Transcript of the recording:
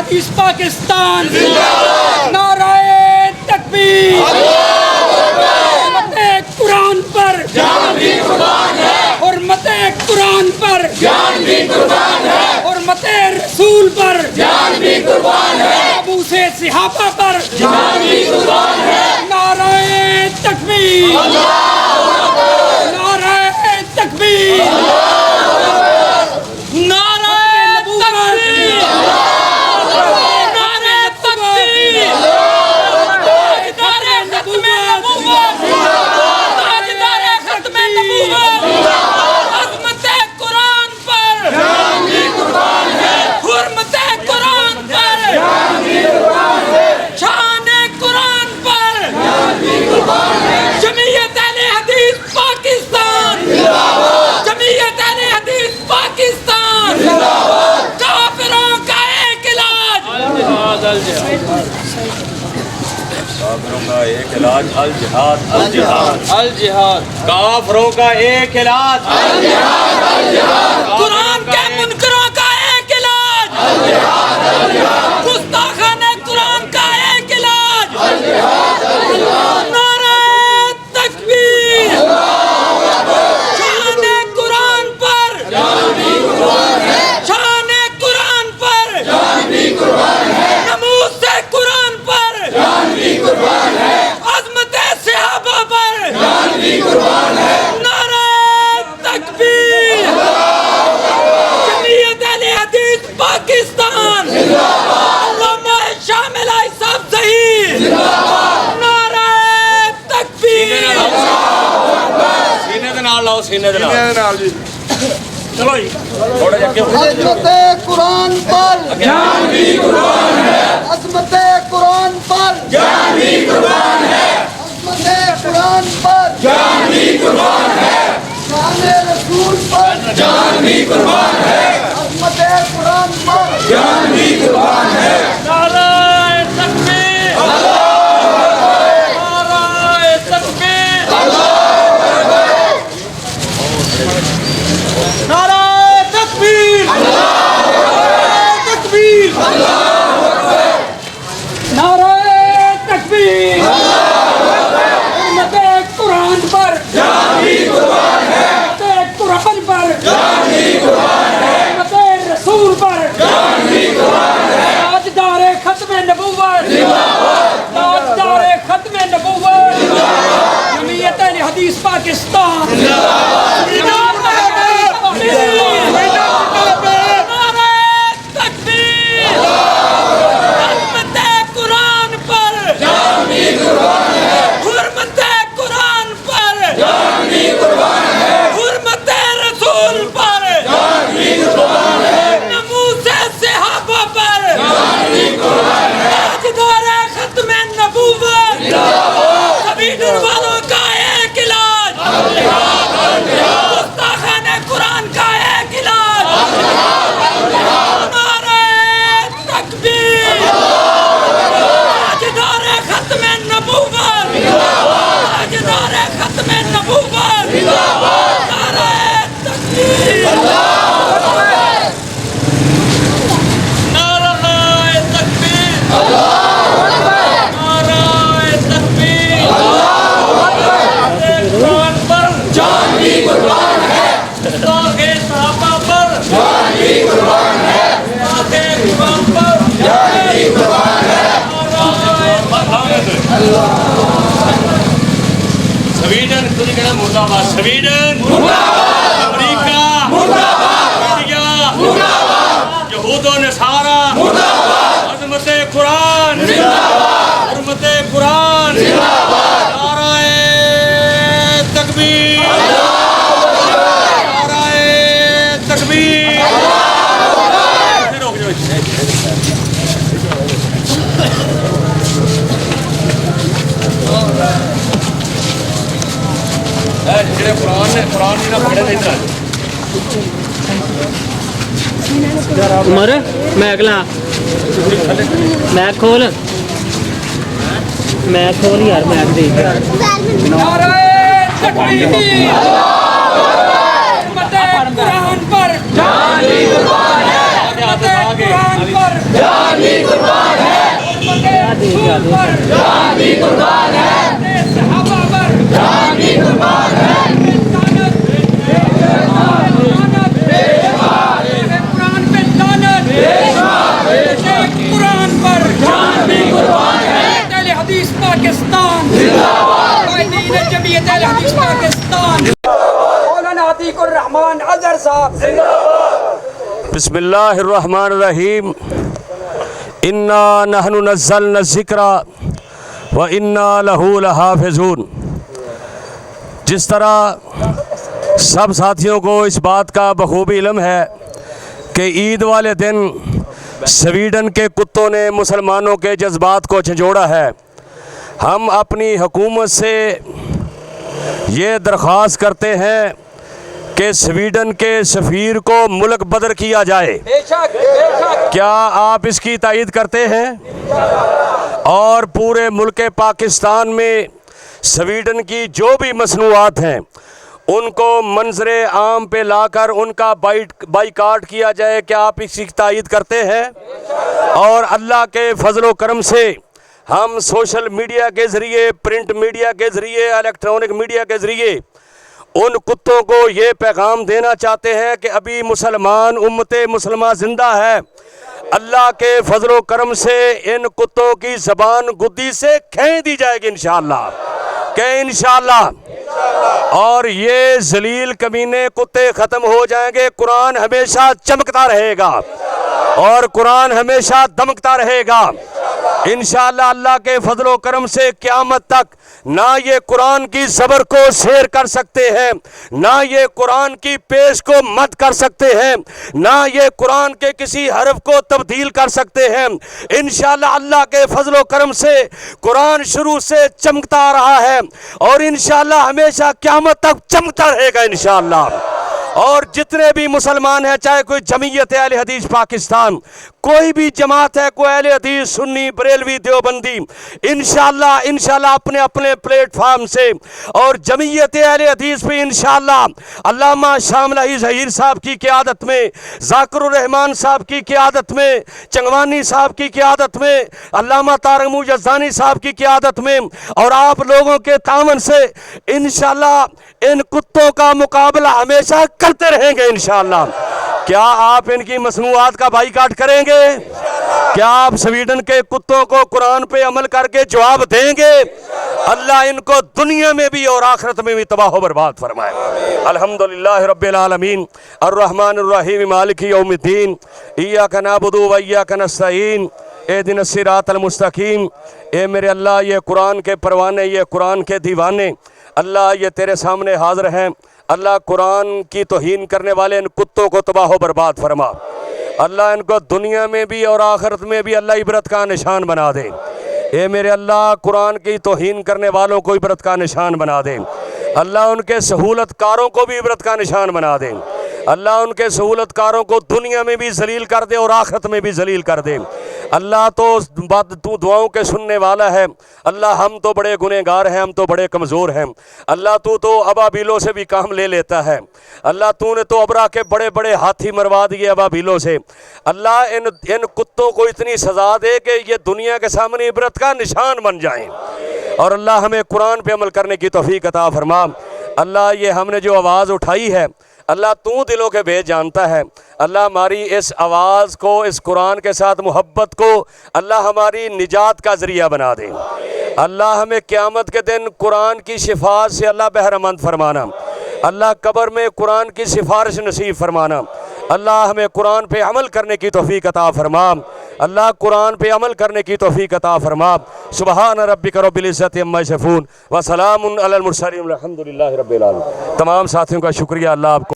حدیث پاکستان نعرہ تکبیر حرمت قرآن پر جان بھی قربان ہے حرمت قرآن پر جان بھی قربان ہے حرمت رسول پر جان بھی قربان ہے ابو سے صحابہ پر جان بھی قربان ہے نعرہ تکبیر نعرہ تکبیر نعرہ تکبیر نعرہ تکبیر تاجدار ختم نبوت تاجدار ختم نبوت عظمت قرآن پر جان بھی قربان ہے حرمت قرآن پر جان بھی قربان ہے شان قرآن پر جان بھی قربان ہے جمعیت اہل حدیث پاکستان جمعیت اہل حدیث پاکستان کافروں کا ایک علاج کافروں کا ایک علاج الجہاد الجہاد الجہاد کافروں کا ایک علاج الجہاد الجہاد قرآن کے منکروں کا ایک علاج الجہاد الجہاد گستاخان قرآن کا ایک علاج الجہاد الجہاد نعرہ تکبیر شان قرآن پر جان بھی قربان ہے شان قرآن پر جان بھی قربان ہے ناموس قرآن پر جان بھی قربان ہے عظمت صحابہ پر جان بھی قربان ہے نعرہ تکبیر جمعیت اہل حدیث پاکستان علامہ شامل آئی صاحب ظہیر نعرہ تکبیر سینے دے نال لاؤ سینے دے نال چلو جی تھوڑا جا کے عظمت قرآن پر جان بھی قربان ہے عظمت قرآن پر جان بھی قربان ہے عظمت قرآن پر جان بھی قربان ہے شان رسول پر جان بھی قربان ہے عظمت قرآن پر جان بھی قربان ہے نعرہ تکبیر نعرہ تکبیر نعرہ تکبیر تکبیر نعرہ تکبیر حرمت قرآن پر جان بھی قربان ہے حرمت قرآن پر جان بھی قربان ہے حرمت رسول پر جان بھی قربان ہے تاجدار ختم نبوت تاجدار ختم نبوت جمعیت اہل حدیث پاکستان والوں کا ایک علاج گستاخان قرآن کا ایک علاج نعرہ تکبیر تاجدار ختم نبوت تاجدار ختم نبوت نعرہ تکبیر سویڈن تجھے کہنا مردہ آباد سویڈن امریکہ انڈیا یہود و نصارہ عظمت قرآن حرمت قرآن نعرہ تکبیر نعرہ تکبیر جڑے قرآن نہیں نہ پڑھے تھے ادھر عمر میک لا میک کھول یار میک دے نعرہ تکبیر حرمت قرآن پر جان بھی قربان ہے حرمت قرآن پر جان بھی دے کے آ دے جان بھی قربان ہے صحابہ پر جان بھی قربان ہے قرآن پہ لعنت قرآن پر جان بھی قربان ہے اہل حدیث پاکستان زندہ باد قائدین جمعیت اہل حدیث پاکستان مولانا عتیق الرحمان اظہر صاحب زندہ باد بسم اللہ الرحمن الرحیم انا نحن نزلنا الذکر وانا لہ لحافظون۔ جس طرح سب ساتھیوں کو اس بات کا بخوبی علم ہے کہ عید والے دن سویڈن کے کتوں نے مسلمانوں کے جذبات کو جھنجھوڑا ہے، ہم اپنی حکومت سے یہ درخواست کرتے ہیں کہ سویڈن کے سفیر کو ملک بدر کیا جائے۔ کیا آپ اس کی تائید کرتے ہیں؟ اور پورے ملک پاکستان میں سویڈن کی جو بھی مصنوعات ہیں ان کو منظر عام پہ لا کر ان کا بائیکاٹ کیا جائے، کیا آپ اس کی تائید کرتے ہیں؟ اور اللہ کے فضل و کرم سے ہم سوشل میڈیا کے ذریعے، پرنٹ میڈیا کے ذریعے، الیکٹرانک میڈیا کے ذریعے ان کتوں کو یہ پیغام دینا چاہتے ہیں کہ ابھی مسلمان امت مسلمہ زندہ ہے۔ اللہ کے فضل و کرم سے ان کتوں کی زبان گدی سے کھینچ دی جائے گی انشاءاللہ، کہ انشاءاللہ، اور یہ ذلیل کمینے کتے ختم ہو جائیں گے۔ قرآن ہمیشہ چمکتا رہے گا اور قرآن ہمیشہ دمکتا رہے گا انشاءاللہ۔ اللہ کے فضل و کرم سے قیامت تک نہ یہ قرآن کی زبر کو سیر کر سکتے ہیں، نہ یہ قرآن کی پیش کو مد کر سکتے ہیں، نہ یہ قرآن کے کسی حرف کو تبدیل کر سکتے ہیں انشاءاللہ۔ اللہ کے فضل و کرم سے قرآن شروع سے چمکتا آ رہا ہے اور انشاءاللہ ہمیشہ قیامت تک چمکتا رہے گا انشاءاللہ۔ اور جتنے بھی مسلمان ہیں، چاہے کوئی جمعیت اہل حدیث پاکستان، کوئی بھی جماعت ہے، کوئی اہل حدیث، سنی، بریلوی، دیوبندی، انشاءاللہ اپنے اپنے پلیٹ فارم سے اور جمعیت اہل حدیث پہ انشاءاللہ علامہ شاہ ملہی ظہیر صاحب کی قیادت میں، ذاکر الرحمان صاحب کی قیادت میں، چنگوانی صاحب کی قیادت میں، علامہ طارق محمود یزدانی صاحب کی قیادت میں اور آپ لوگوں کے تعاون سے انشاءاللہ ان کتوں کا مقابلہ ہمیشہ کرتے رہیں گے انشاءاللہ۔ کیا آپ ان کی مصنوعات کا بائیکاٹ کریں گے؟ کیا آپ سویڈن کے کتوں کو قرآن پہ عمل کر کے جواب دیں گے؟ اللہ ان کو دنیا میں بھی اور آخرت میں بھی تباہ و برباد فرمائے۔ الحمدللہ رب العالمین الرحمن الرحیم مالک یوم الدین ایاک نعبد و ایاک نستعین اہدنا الصراط المستقیم۔ اے میرے اللہ، یہ قرآن کے پروانے، یہ قرآن کے دیوانے، اللہ یہ تیرے سامنے حاضر ہیں۔ اللہ قرآن کی توہین کرنے والے ان کتوں کو تباہ و برباد فرما۔ اللہ ان کو دنیا میں بھی اور آخرت میں بھی اللہ عبرت کا نشان بنا دے۔ اے میرے اللہ، قرآن کی توہین کرنے والوں کو عبرت کا نشان بنا دے۔ اللہ ان کے سہولت کاروں کو بھی عبرت کا نشان بنا دے۔ اللہ ان کے سہولت کاروں کو دنیا میں بھی ذلیل کر دے اور آخرت میں بھی ذلیل کر دے۔ اللہ تو دعاؤں کے سننے والا ہے۔ اللہ ہم تو بڑے گنہگار ہیں، ہم تو بڑے کمزور ہیں۔ اللہ تو ابابیلوں سے بھی کام لے لیتا ہے۔ اللہ تو نے تو ابرا کے بڑے بڑے ہاتھی مروا دیے ابابیلوں سے۔ اللہ ان کتوں کو اتنی سزا دے کہ یہ دنیا کے سامنے عبرت کا نشان بن جائیں، اور اللہ ہمیں قرآن پہ عمل کرنے کی توفیق عطا فرما۔ اللہ یہ ہم نے جو آواز اٹھائی ہے، اللہ تو دلوں کے بھید جانتا ہے۔ اللہ ہماری اس آواز کو، اس قرآن کے ساتھ محبت کو اللہ ہماری نجات کا ذریعہ بنا دے۔ اللہ ہمیں قیامت کے دن قرآن کی شفاعت سے اللہ بہرمند فرمانا۔ اللہ قبر میں قرآن کی سفارش نصیب فرمانا۔ اللہ ہمیں قرآن پہ عمل کرنے کی توفیق عطا فرما۔ اللہ قرآن پہ عمل کرنے کی توفیق عطا فرما۔ سبحان ربک رب العزت عما یصفون وسلام علی المرسلین والحمد للہ رب العالمین۔ تمام ساتھیوں کا شکریہ۔ اللہ آپ کو